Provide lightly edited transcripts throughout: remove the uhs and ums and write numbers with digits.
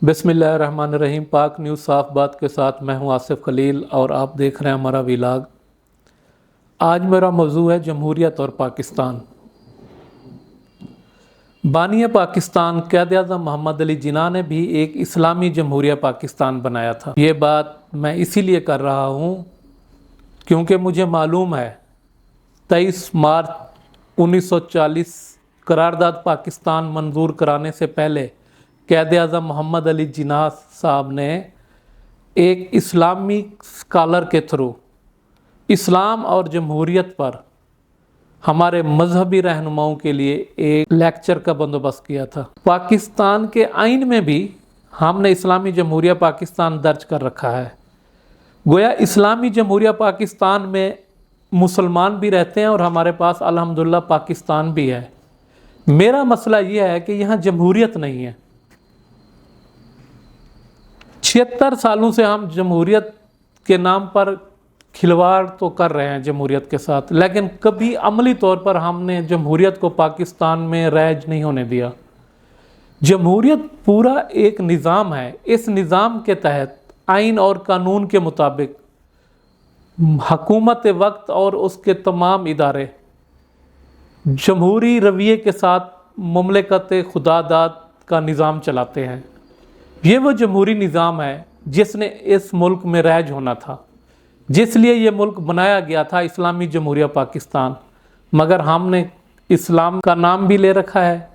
बिस्मिल्लाहिर्रहमानिर्रहीम। पाक न्यूज़ साफ बात के साथ मैं हूं आसिफ खलील और आप देख रहे हैं हमारा व्लॉग। आज मेरा मौजू है जमहूरियत और पाकिस्तान। बानी पाकिस्तान क़ायद-ए-आज़म मोहम्मद अली जिन्ना ने भी एक इस्लामी जमहूरिया पाकिस्तान बनाया था। ये बात मैं इसीलिए कर रहा हूँ क्योंकि मुझे मालूम है 23 मार्च 1940 करारदाद पाकिस्तान मंजूर कराने से पहले क़ायद-ए-आज़म मोहम्मद अली जिन्ना साहब ने एक इस्लामी स्कॉलर के थ्रू इस्लाम और जमहूरियत पर हमारे मजहबी रहनुमाओं के लिए एक लेक्चर का बंदोबस्त किया था। पाकिस्तान के आइन में भी हमने इस्लामी जमहूरिया पाकिस्तान दर्ज कर रखा है। गोया इस्लामी जमहूरिया पाकिस्तान में मुसलमान भी रहते हैं और हमारे पास अल्हम्दुलिल्लाह पाकिस्तान भी है। मेरा मसला ये है कि यहाँ जमहूरियत नहीं है। 76 सालों से हम जमहूरियत के नाम पर खिलवाड़ तो कर रहे हैं जमहूरियत के साथ, लेकिन कभी अमली तौर पर हमने जमहूरियत को पाकिस्तान में राइज नहीं होने दिया। जमहूरियत पूरा एक निज़ाम है। इस निज़ाम के तहत आइन और कानून के मुताबिक हुकूमत वक्त और उसके तमाम इदारे जमहूरी रवैये के साथ मुमलिकत खुदादाद का निज़ाम चलाते हैं। ये वो जमहूरी निज़ाम है जिसने इस मुल्क में राइज होना था, जिसलिए ये मुल्क बनाया गया था इस्लामी जमहूरिया पाकिस्तान। मगर हमने इस्लाम का नाम भी ले रखा है,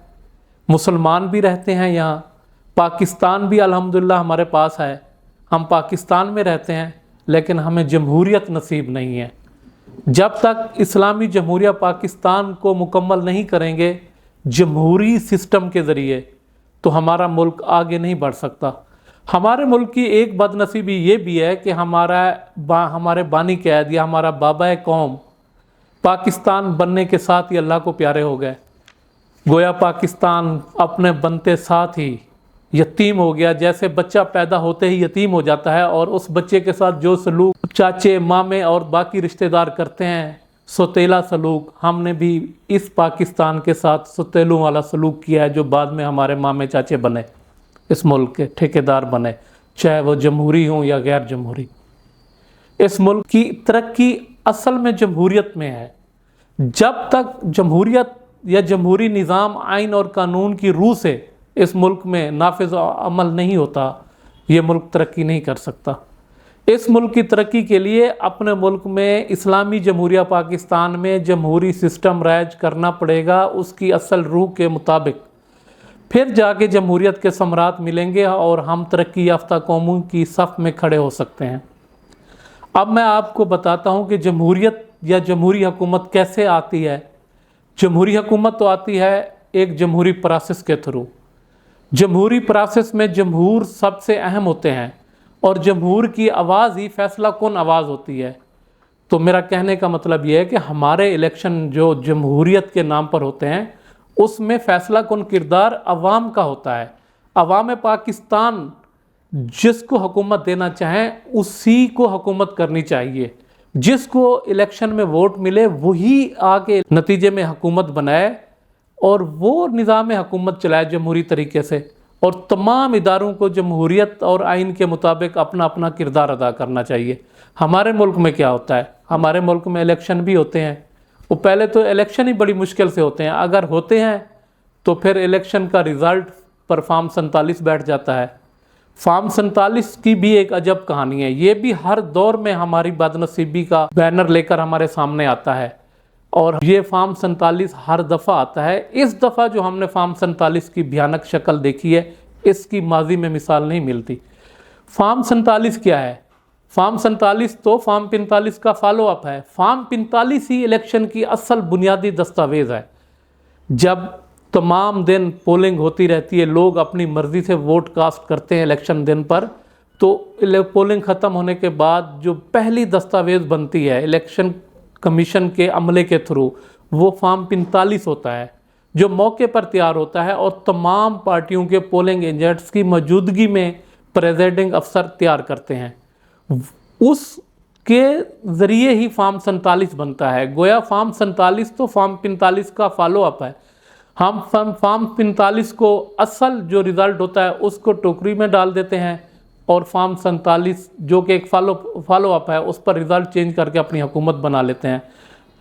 मुसलमान भी रहते हैं यहाँ, पाकिस्तान भी अल्हम्दुलिल्लाह हमारे पास है, हम पाकिस्तान में रहते हैं, लेकिन हमें जमहूरियत नसीब नहीं है। जब तक इस्लामी जमहूरिया पाकिस्तान को मुकम्मल नहीं करेंगे जमहूरी सिस्टम के ज़रिए, तो हमारा मुल्क आगे नहीं बढ़ सकता। हमारे मुल्क की एक बदनसीबी ये भी है कि हमारे बानी कैद या हमारा बाबा कौम पाकिस्तान बनने के साथ ही अल्लाह को प्यारे हो गए। गोया पाकिस्तान अपने बनते साथ ही यतीम हो गया। जैसे बच्चा पैदा होते ही यतीम हो जाता है और उस बच्चे के साथ जो सलूक चाचे मामे और बाकी रिश्तेदार करते हैं, सौतेला सलूक, हमने भी इस पाकिस्तान के साथ सौतेलों वाला सलूक किया है, जो बाद में हमारे मामे चाचे बने, इस मुल्क के ठेकेदार बने, चाहे वो जमहूरी हों या गैर जमहूरी। इस मुल्क की तरक्की असल में जमहूरियत में है। जब तक जमहूरियत या जमहूरी निज़ाम आइन और कानून की रूह से इस मुल्क में नाफिज अमल नहीं होता, ये मुल्क तरक्की नहीं कर सकता। इस मुल्क की तरक्की के लिए अपने मुल्क में इस्लामी जमहूरिया पाकिस्तान में जमहूरी सिस्टम राइज करना पड़ेगा, उसकी असल रूह के मुताबिक। फिर जाके जमहूरियत के समरात मिलेंगे और हम तरक्की याफ्ता कौमों की सफ़ में खड़े हो सकते हैं। अब मैं आपको बताता हूँ कि जमहूरियत या जमहूरी हुकूमत कैसे आती है। जमहूरी हुकूमत तो आती है एक जमहूरी प्रोसेस के थ्रू। जमहूरी प्रोसेस में जमहूर सबसे अहम होते हैं और जमहूर की आवाज़ ही फैसला कौन आवाज़ होती है। तो मेरा कहने का मतलब यह है कि हमारे इलेक्शन जो जमहूरियत के नाम पर होते हैं, उसमें फ़ैसला कौन किरदार अवाम का होता है। अवाम पाकिस्तान जिसको हुकूमत देना चाहें उसी को हुकूमत करनी चाहिए। जिसको इलेक्शन में वोट मिले वही आके नतीजे में हुकूमत बनाए और वो निज़ाम हुकूमत चलाए जमहूरी तरीके से, और तमाम इदारों को जमहूरियत और आइन के मुताबिक अपना अपना किरदार अदा करना चाहिए। हमारे मुल्क में क्या होता है, हमारे मुल्क में इलेक्शन भी होते हैं, वो पहले तो इलेक्शन ही बड़ी मुश्किल से होते हैं, अगर होते हैं तो फिर इलेक्शन का रिज़ल्ट पर फॉर्म 47 बैठ जाता है। फॉर्म 47 की भी एक अजब कहानी है। ये भी हर दौर में हमारी बदनसीबी का बैनर लेकर हमारे सामने आता है और ये फॉर्म 47 हर दफ़ा आता है। इस दफ़ा जो हमने फॉर्म 47 की भयानक शक्ल देखी है, इसकी माजी में मिसाल नहीं मिलती। फॉर्म 47 क्या है? फॉर्म 47 तो फॉर्म 45 का फॉलो अप है। फॉर्म 45 ही इलेक्शन की असल बुनियादी दस्तावेज़ है। जब तमाम दिन पोलिंग होती रहती है, लोग अपनी मर्ज़ी से वोट कास्ट करते हैं इलेक्शन दिन पर, तो पोलिंग ख़त्म होने के बाद जो पहली दस्तावेज़ बनती है इलेक्शन कमीशन के अमले के थ्रू, वो फॉर्म 45 होता है, जो मौके पर तैयार होता है और तमाम पार्टियों के पोलिंग एजेंट्स की मौजूदगी में प्रेसिडिंग अफसर तैयार करते हैं। उसके ज़रिए ही फॉर्म 47 बनता है। गोया फॉर्म 47 तो फॉर्म 45 का फॉलो अप है। हम फॉर्म 45 को असल जो रिज़ल्ट होता है उसको टोकरी में डाल देते हैं, और फॉर्म 47 जो कि एक फॉलो अप है उस पर रिज़ल्ट चेंज करके अपनी हुकूमत बना लेते हैं।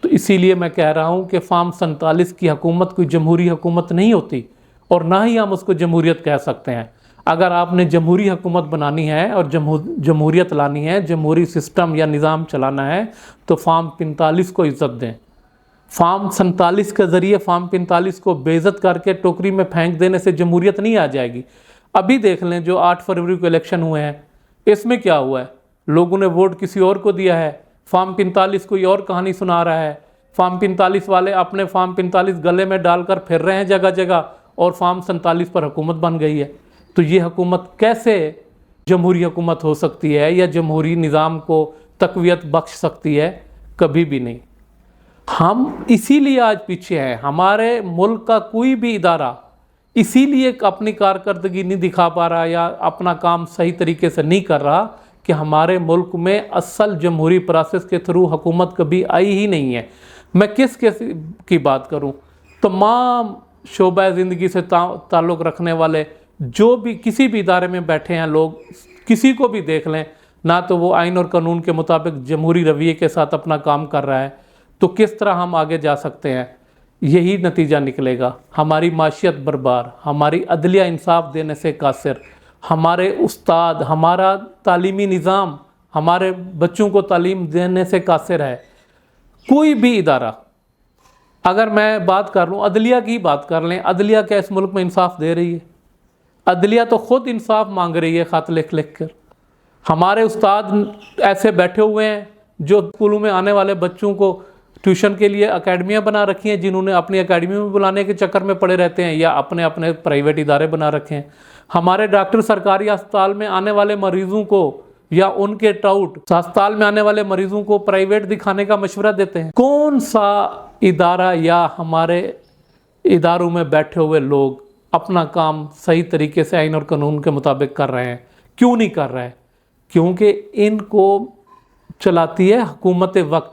तो इसीलिए मैं कह रहा हूँ कि फॉर्म 47 की हुकूमत कोई जमहूरी हुकूमत नहीं होती, और ना ही हम उसको जमहूरियत कह सकते हैं। अगर आपने जमहूरी हुकूमत बनानी है और जमहूरियत लानी है, जमहूरी सिस्टम या निज़ाम चलाना है, तो फॉर्म 45 को इज़्ज़त दें। फॉर्म 47 के ज़रिए फॉर्म 45 को बेइज्जत करके टोकरी में फेंक देने से जमहूरियत नहीं आ जाएगी। अभी देख लें जो 8 फरवरी को इलेक्शन हुए हैं, इसमें क्या हुआ है, लोगों ने वोट किसी और को दिया है। फॉर्म 45 कोई और कहानी सुना रहा है। फॉर्म 45 वाले अपने फॉर्म 45 गले में डालकर फिर रहे हैं जगह जगह, और फॉर्म 47 पर हुकूमत बन गई है। तो ये हुकूमत कैसे जमहूरी हुकूमत हो सकती है या जमहूरी निज़ाम को तक़वियत बख्श सकती है? कभी भी नहीं। हम इसीलिए आज पीछे हैं। हमारे मुल्क का कोई भी इदारा इसीलिए अपनी कारकर्दगी नहीं दिखा पा रहा या अपना काम सही तरीके से नहीं कर रहा कि हमारे मुल्क में असल जमहूरी प्रोसेस के थ्रू हुकूमत कभी आई ही नहीं है। मैं किस की बात करूं? तमाम शोबा ज़िंदगी से ताल्लुक़ रखने वाले जो भी किसी भी इदारे में बैठे हैं लोग, किसी को भी देख लें, ना तो वो आइन और कानून के मुताबिक जमहूरी रवैये के साथ अपना काम कर रहा है। तो किस तरह हम आगे जा सकते हैं? यही नतीजा निकलेगा, हमारी माशियत बर्बाद, हमारी अदलिया इंसाफ देने से कासिर, हमारे उस्ताद, हमारा तालीमी निज़ाम हमारे बच्चों को तालीम देने से कासिर है। कोई भी इदारा, अगर मैं बात कर लूँ अदलिया की बात कर लें, अदलिया क्या इस मुल्क में इंसाफ दे रही है? अदलिया तो ख़ुद इंसाफ मांग रही है ख़त लिख लिख कर। हमारे उस्ताद ऐसे बैठे हुए हैं जो स्कूलों में आने वाले बच्चों को ट्यूशन के लिए अकेडमियाँ बना रखी हैं, जिन्होंने अपनी अकेडमी में बुलाने के चक्कर में पड़े रहते हैं या अपने अपने प्राइवेट इदारे बना रखे हैं। हमारे डॉक्टर सरकारी अस्पताल में आने वाले मरीज़ों को या उनके टाउट अस्पताल में आने वाले मरीज़ों को प्राइवेट दिखाने का मशवरा देते हैं। कौन सा इदारा या हमारे इदारों में बैठे हुए लोग अपना काम सही तरीके से आइन और कानून के मुताबिक कर रहे हैं? क्यों नहीं कर रहे हैं? क्योंकि इनको चलाती है हुकूमत वक्त,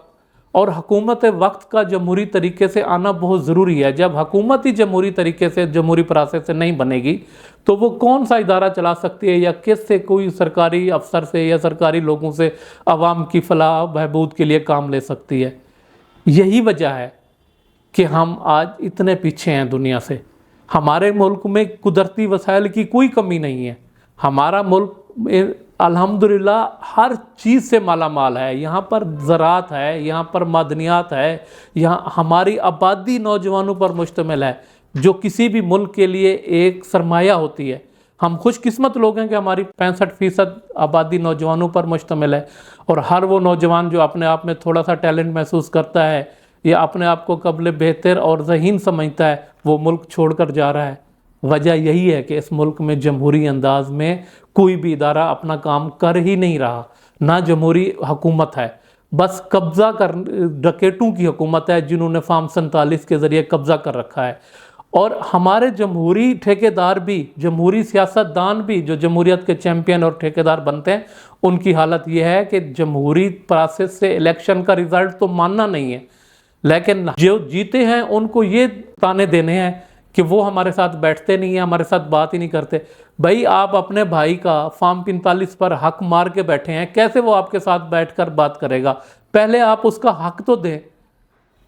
और हुकूमत वक्त का जमहूरी तरीके से आना बहुत ज़रूरी है। जब हुकूमत ही जमहूरी तरीके से, जमहूरी प्रोसेस से नहीं बनेगी तो वो कौन सा इदारा चला सकती है, या किस से कोई सरकारी अफसर से या सरकारी लोगों से आवाम की फलाह बहबूद के लिए काम ले सकती है? यही वजह है कि हम आज इतने पीछे हैं दुनिया से। हमारे मुल्क में कुदरती वसाइल की कोई कमी नहीं है। हमारा मुल्क अल्हम्दुलिल्लाह हर चीज़ से माला माल है। यहाँ पर ज़राअत है, यहाँ पर मादनियात है, यहाँ हमारी आबादी नौजवानों पर मुश्तमिल है, जो किसी भी मुल्क के लिए एक सरमाया होती है। हम खुशकिस्मत लोग हैं कि हमारी 65% आबादी नौजवानों पर मुश्तमिल है, और हर वो नौजवान जो अपने आप में थोड़ा सा टैलेंट महसूस करता है या अपने आप को काबिल बेहतर और ज़हीन समझता है, वो मुल्क छोड़कर जा रहा है। वजह यही है कि इस मुल्क में जमहूरी अंदाज में कोई भी इदारा अपना काम कर ही नहीं रहा, ना जमहूरी हुकूमत है, बस कब्ज़ा कर डकैतों की हुकूमत है जिन्होंने फॉर्म 47 के ज़रिए कब्ज़ा कर रखा है। और हमारे जमहूरी ठेकेदार भी, जमहूरी सियासतदान भी जो जमहूरियत के चैम्पियन और ठेकेदार बनते हैं, उनकी हालत यह है कि जमहूरी प्रोसेस से इलेक्शन का रिज़ल्ट तो मानना नहीं है, लेकिन जो जीते हैं उनको ये ताने देने हैं कि वो हमारे साथ बैठते नहीं हैं, हमारे साथ बात ही नहीं करते। भाई आप अपने भाई का फॉर्म 45 पर हक मार के बैठे हैं, कैसे वो आपके साथ बैठकर बात करेगा? पहले आप उसका हक तो दें,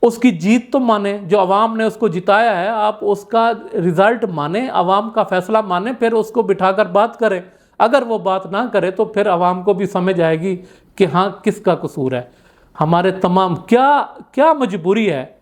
उसकी जीत तो माने, जो अवाम ने उसको जिताया है आप उसका रिज़ल्ट माने, अवाम का फैसला माने, फिर उसको बिठाकर बात करें। अगर वो बात ना करे तो फिर अवाम को भी समझ आएगी कि हाँ किसका कसूर है। हमारे तमाम क्या मजबूरी है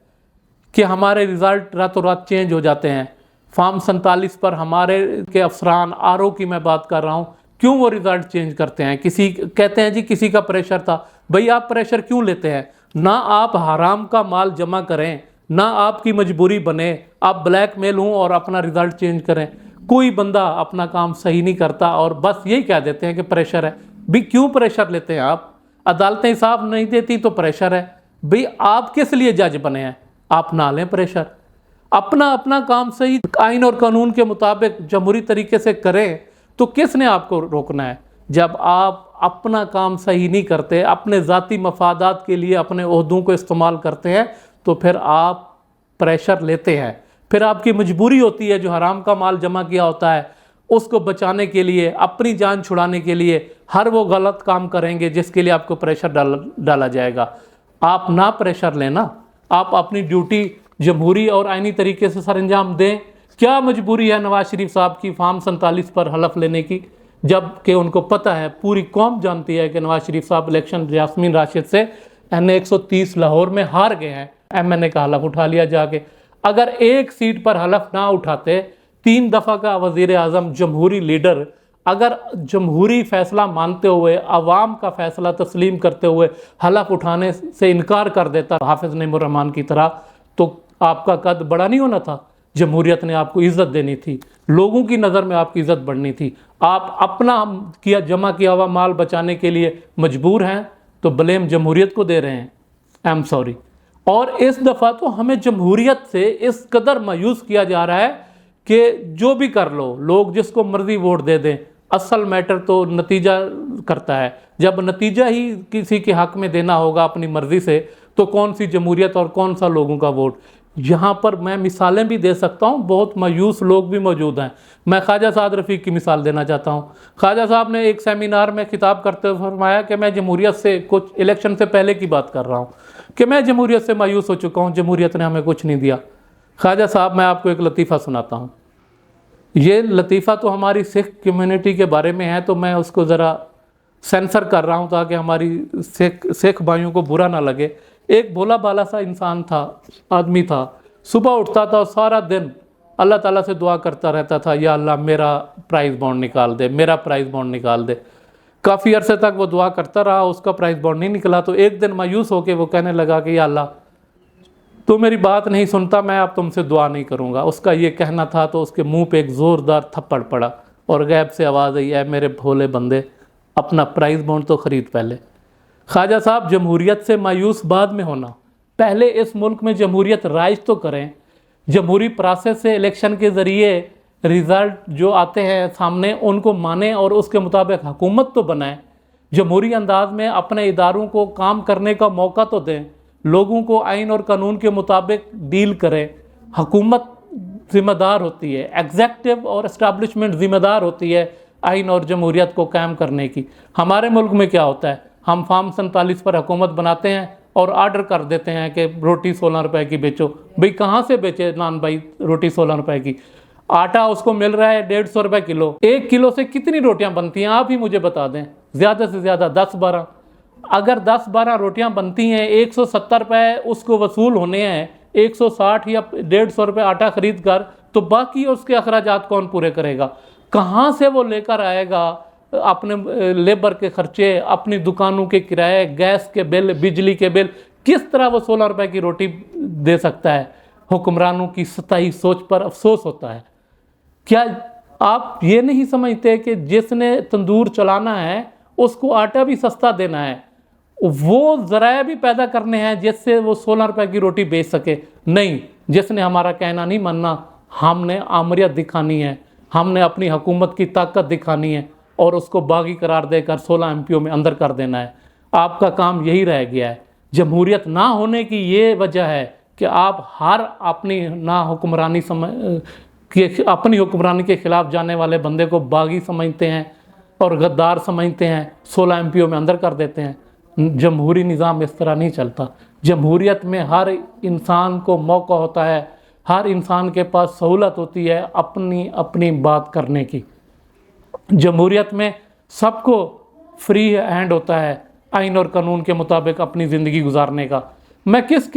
कि हमारे रिज़ल्ट रातों रात चेंज हो जाते हैं। फॉर्म 47 पर हमारे के अफसरान, आरओ की मैं बात कर रहा हूँ, क्यों वो रिज़ल्ट चेंज करते हैं? किसी कहते हैं जी किसी का प्रेशर था। भाई आप प्रेशर क्यों लेते हैं? ना आप हराम का माल जमा करें, ना आपकी मजबूरी बने आप ब्लैक मेल हों और अपना रिज़ल्ट चेंज करें। कोई बंदा अपना काम सही नहीं करता और बस यही कह देते हैं कि प्रेशर है। भी क्यों प्रेशर लेते हैं आप? अदालतें इंसाफ नहीं देती तो प्रेशर है। भाई आप किस लिए जज बने हैं? आप ना लें प्रेशर, अपना काम सही आइन और कानून के मुताबिक जमहूरी तरीके से करें, तो किसने आपको रोकना है? जब आप अपना काम सही नहीं करते, अपने ज़ाती मफादात के लिए अपने ओहदों को इस्तेमाल करते हैं, तो फिर आप प्रेशर लेते हैं, پھر آپ کی مجبوری ہوتی ہے جو حرام کا مال جمع کیا ہوتا ہے اس کو بچانے کے لیے، اپنی جان چھڑانے کے لیے ہر وہ غلط کام کریں گے جس کے لیے آپ کو پریشر ڈالا جائے گا۔ آپ نہ پریشر لیں نا، آپ اپنی ڈیوٹی جمہوری اور آئینی طریقے سے سر انجام دیں۔ کیا مجبوری ہے نواز شریف صاحب کی فارم 47 پر حلف لینے کی، جب کہ ان کو پتہ ہے، پوری قوم جانتی ہے کہ نواز شریف صاحب الیکشن یاسمین راشد سے NA 130 لاہور میں ہار گئے ہیں۔ MNA کا حلف اٹھا لیا جا کے۔ اگر ایک سیٹ پر حلف نہ اٹھاتے، 3 دفعہ کا وزیر اعظم جمہوری لیڈر اگر جمہوری فیصلہ مانتے ہوئے، عوام کا فیصلہ تسلیم کرتے ہوئے حلف اٹھانے سے انکار کر دیتا حافظ نعیم الرحمان کی طرح، تو آپ کا قد بڑا نہیں ہونا تھا؟ جمہوریت نے آپ کو عزت دینی تھی، لوگوں کی نظر میں آپ کی عزت بڑھنی تھی۔ آپ اپنا جمع کیا ہوا مال بچانے کے لیے مجبور ہیں تو بلیم جمہوریت کو دے رہے ہیں۔ I'm sorry۔ اور اس دفعہ تو ہمیں جمہوریت سے اس قدر مایوس کیا جا رہا ہے کہ جو بھی کر لو، لوگ جس کو مرضی ووٹ دے دیں، اصل میٹر تو نتیجہ کرتا ہے۔ جب نتیجہ ہی کسی کے حق میں دینا ہوگا اپنی مرضی سے، تو کون سی جمہوریت اور کون سا لوگوں کا ووٹ؟ یہاں پر میں مثالیں بھی دے سکتا ہوں، بہت مایوس لوگ بھی موجود ہیں۔ میں خواجہ سعد رفیق کی مثال دینا چاہتا ہوں۔ خواجہ صاحب نے ایک سیمینار میں خطاب کرتے ہوئے فرمایا کہ میں جمہوریت سے، کچھ الیکشن سے پہلے کی بات کر رہا ہوں، کہ میں جمہوریت سے مایوس ہو چکا ہوں، جمہوریت نے ہمیں کچھ نہیں دیا۔ خواجہ صاحب، میں آپ کو ایک لطیفہ سناتا ہوں۔ یہ لطیفہ تو ہماری سکھ کمیونٹی کے بارے میں ہے، تو میں اس کو ذرا سینسر کر رہا ہوں تاکہ ہماری سکھ بھائیوں کو برا نہ لگے۔ ایک بھولا بالا سا انسان تھا، آدمی تھا، صبح اٹھتا تھا اور سارا دن اللہ تعالیٰ سے دعا کرتا رہتا تھا، یا اللہ میرا پرائز بانڈ نکال دے، میرا پرائز بانڈ نکال دے۔ کافی عرصے تک وہ دعا کرتا رہا، اس کا پرائز بانڈ نہیں نکلا، تو ایک دن مایوس ہو کے وہ کہنے لگا کہ یا اللہ تو میری بات نہیں سنتا، میں اب تم سے دعا نہیں کروں گا۔ اس کا یہ کہنا تھا تو اس کے منہ پہ ایک زوردار تھپڑ پڑا اور غیب سے آواز آئی، اے میرے بھولے بندے، اپنا پرائز بانڈ تو خرید پہلے۔ خواجہ صاحب، جمہوریت سے مایوس بعد میں ہونا، پہلے اس ملک میں جمہوریت رائج تو کریں۔ جمہوری پروسیس سے الیکشن کے ذریعے ریزلٹ جو آتے ہیں سامنے، ان کو مانیں اور اس کے مطابق حکومت تو بنائیں۔ جمہوری انداز میں اپنے اداروں کو کام کرنے کا موقع تو دیں، لوگوں کو آئین اور قانون کے مطابق ڈیل کریں۔ حکومت ذمہ دار ہوتی ہے، ایگزیکٹو اور اسٹیبلشمنٹ ذمہ دار ہوتی ہے آئین اور جمہوریت کو قائم کرنے کی۔ ہمارے ملک میں کیا ہوتا ہے؟ ہم فارم 47 پر حکومت بناتے ہیں اور آرڈر کر دیتے ہیں کہ روٹی 16 روپے کی بیچو۔ بھئی کہاں سے بیچے نان بھائی روٹی 16 روپے کی؟ آٹا اس کو مل رہا ہے 150 روپے کلو۔ 1 کلو سے کتنی روٹیاں بنتی ہیں آپ ہی مجھے بتا دیں؟ زیادہ سے زیادہ 10-12۔ اگر 10-12 روٹیاں بنتی ہیں، 170 روپے اس کو وصول ہونے ہیں، 160 یا 150 روپے آٹا خرید کر، تو باقی اس کے اخراجات کون پورے کرے گا؟ کہاں سے وہ لے کر آئے گا اپنے لیبر کے خرچے، اپنی دکانوں کے کرائے، گیس کے بل، بجلی کے بل؟ کس طرح وہ 16 روپے کی روٹی دے سکتا ہے؟ حکمرانوں کی سطحی سوچ پر افسوس ہوتا ہے۔ کیا آپ یہ نہیں سمجھتے کہ جس نے تندور چلانا ہے اس کو آٹا بھی سستا دینا ہے، وہ ذرائع بھی پیدا کرنے ہیں جس سے وہ 16 روپے کی روٹی بیچ سکے؟ نہیں، جس نے ہمارا کہنا نہیں ماننا، ہم نے آمریت دکھانی ہے، ہم نے اپنی حکومت کی طاقت دکھانی ہے اور اس کو باغی قرار دے کر 16 MPوں میں اندر کر دینا ہے۔ آپ کا کام یہی رہ گیا ہے۔ جمہوریت نہ ہونے کی یہ وجہ ہے کہ آپ ہر اپنی حکمرانی کے خلاف جانے والے بندے کو باغی سمجھتے ہیں اور غدار سمجھتے ہیں، 16 MPوں میں اندر کر دیتے ہیں۔ جمہوری نظام اس طرح نہیں چلتا۔ جمہوریت میں ہر انسان کو موقع ہوتا ہے، ہر انسان کے پاس سہولت ہوتی ہے اپنی بات کرنے کی۔ جمہوریت میں سب کو فری ہینڈ ہوتا ہے آئین اور قانون کے مطابق اپنی زندگی گزارنے کا۔ میں کس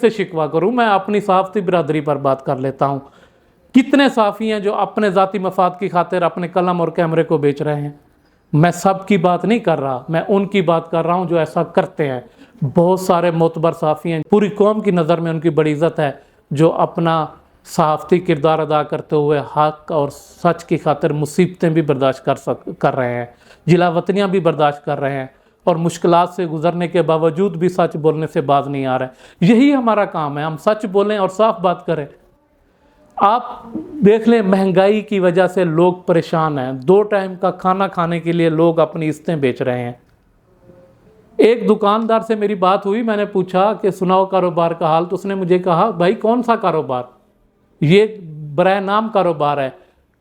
سے شکوہ کروں؟ میں اپنی صحافتی برادری پر بات کر لیتا ہوں۔ کتنے صحافی ہیں جو اپنے ذاتی مفاد کی خاطر اپنے قلم اور کیمرے کو بیچ رہے ہیں؟ میں سب کی بات نہیں کر رہا، میں ان کی بات کر رہا ہوں جو ایسا کرتے ہیں۔ بہت سارے معتبر صحافی ہیں، پوری قوم کی نظر میں ان کی بڑی عزت ہے، جو اپنا صحافتی کردار ادا کرتے ہوئے حق اور سچ کی خاطر مصیبتیں بھی برداشت کر رہے ہیں، جلاوطنیاں بھی برداشت کر رہے ہیں، اور مشکلات سے گزرنے کے باوجود بھی سچ بولنے سے باز نہیں آ رہے۔ یہی ہمارا کام ہے، ہم سچ بولیں اور صاف بات کریں۔ آپ دیکھ لیں، مہنگائی کی وجہ سے لوگ پریشان ہیں، 2 ٹائم کا کھانا کھانے کے لیے لوگ اپنی عزتیں بیچ رہے ہیں۔ ایک دکاندار سے میری بات ہوئی، میں نے پوچھا کہ سناؤ کاروبار کا حال، تو اس نے مجھے کہا، بھائی کون سا کاروبار؟ ये बराह नाम कारोबार है।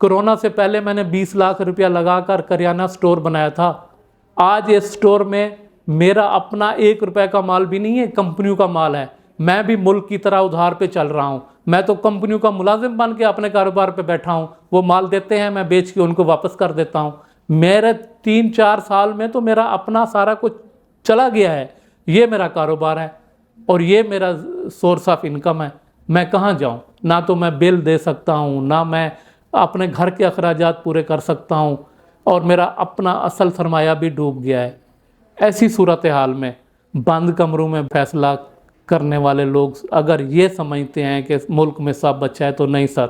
कोरोना से पहले मैंने 20 लाख रुपया लगाकर करियाना स्टोर बनाया था। आज इस स्टोर में मेरा अपना 1 रुपए का माल भी नहीं है, कंपनियों का माल है। मैं भी मुल्क की तरह उधार पे चल रहा हूँ। मैं तो कंपनियों का मुलाजिम बन के अपने कारोबार पे बैठा हूँ। वो माल देते हैं, मैं बेच के उनको वापस कर देता हूँ। मेरे 3-4 साल में तो मेरा अपना सारा कुछ चला गया है। ये मेरा कारोबार है और ये मेरा सोर्स ऑफ इनकम है। मैं कहाँ जाऊँ? ना तो मैं बिल दे सकता हूँ, ना मैं अपने घर के अखराजात पूरे कर सकता हूँ, और मेरा अपना असल सरमाया भी डूब गया है। ऐसी सूरत हाल में बंद कमरों में फैसला करने वाले लोग अगर ये समझते हैं कि मुल्क में सब अच्छा है, तो नहीं सर,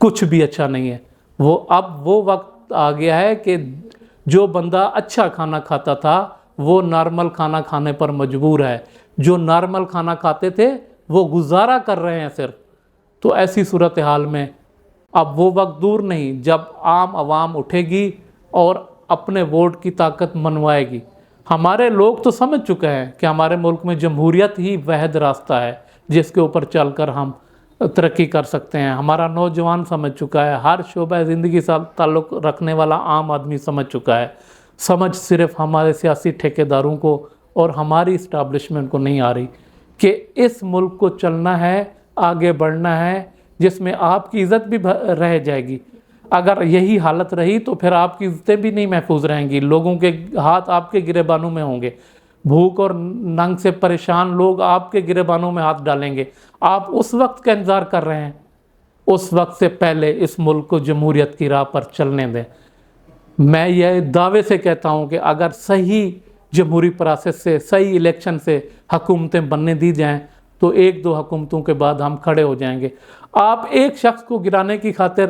कुछ भी अच्छा नहीं है। अब वो वक्त आ गया है कि जो बंदा अच्छा खाना खाता था वो नॉर्मल खाना खाने पर मजबूर है। जो नॉर्मल खाना खाते थे वो गुजारा कर रहे हैं सिर्फ। तो ऐसी सूरत हाल में अब वो वक्त दूर नहीं जब आम आवाम उठेगी और अपने वोट की ताकत मनवाएगी। हमारे लोग तो समझ चुके हैं कि हमारे मुल्क में जमहूरियत ही वहद रास्ता है जिसके ऊपर चलकर हम तरक्की कर सकते हैं। हमारा नौजवान समझ चुका है, हर शोबा ज़िंदगी से ताल्लुक़ रखने वाला आम आदमी समझ चुका है। समझ सिर्फ हमारे सियासी ठेकेदारों को और हमारी इस्टेब्लिशमेंट को नहीं आ रही कि इस मुल्क को चलना है, आगे बढ़ना है, जिसमें आपकी इज़्ज़त भी रह जाएगी। अगर यही हालत रही तो फिर आपकी इज़्ज़तें भी नहीं महफूज रहेंगी। लोगों के हाथ आपके गिरेबानों में होंगे। भूख और नंग से परेशान लोग आपके गिरेबानों में हाथ डालेंगे। आप उस वक्त का इंतज़ार कर रहे हैं। उस वक्त से पहले इस मुल्क को जमहूरियत की राह पर चलने दें। मैं यह दावे से कहता हूँ कि अगर सही जमहूरी प्रोसेस से, सही इलेक्शन से हुकूमतें बनने दी जाएं तो 1-2 हुकूमतों के बाद हम खड़े हो जाएंगे। आप एक शख्स को गिराने की खातिर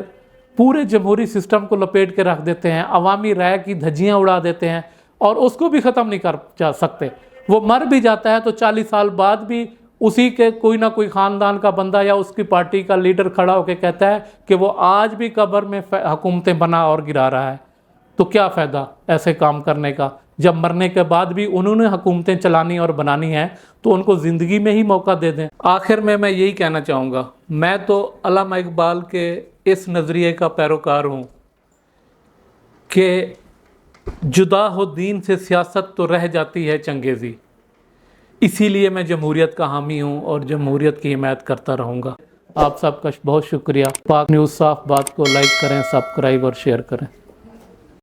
पूरे जमहूरी सिस्टम को लपेट के रख देते हैं, अवामी राय की धज्जियाँ उड़ा देते हैं और उसको भी ख़त्म नहीं कर जा सकते। वो मर भी जाता है तो 40 साल बाद भी उसी के कोई ना कोई ख़ानदान का बंदा या उसकी पार्टी का लीडर खड़ा होकर कहता है कि वो आज भी कब्र में हुकूमतें बना और गिरा रहा है। तो क्या फ़ायदा ऐसे काम करने का? जब मरने के बाद भी उन्होंने हुकूमतें चलानी और बनानी हैं तो उनको ज़िंदगी में ही मौका दे दें। आखिर में मैं यही कहना चाहूँगा, मैं तो अल्लामा इकबाल के इस नज़रिए का पैरोकार हूँ कि जुदा हो दीन से सियासत तो रह जाती है चंगेज़ी। इसीलिए मैं जमहूरियत का हामी हूँ और जमहूरियत की हिमायत करता रहूँगा। आप सबका बहुत शुक्रिया। पाक न्यूज़ साफ बात को लाइक करें, सब्सक्राइब और शेयर करें।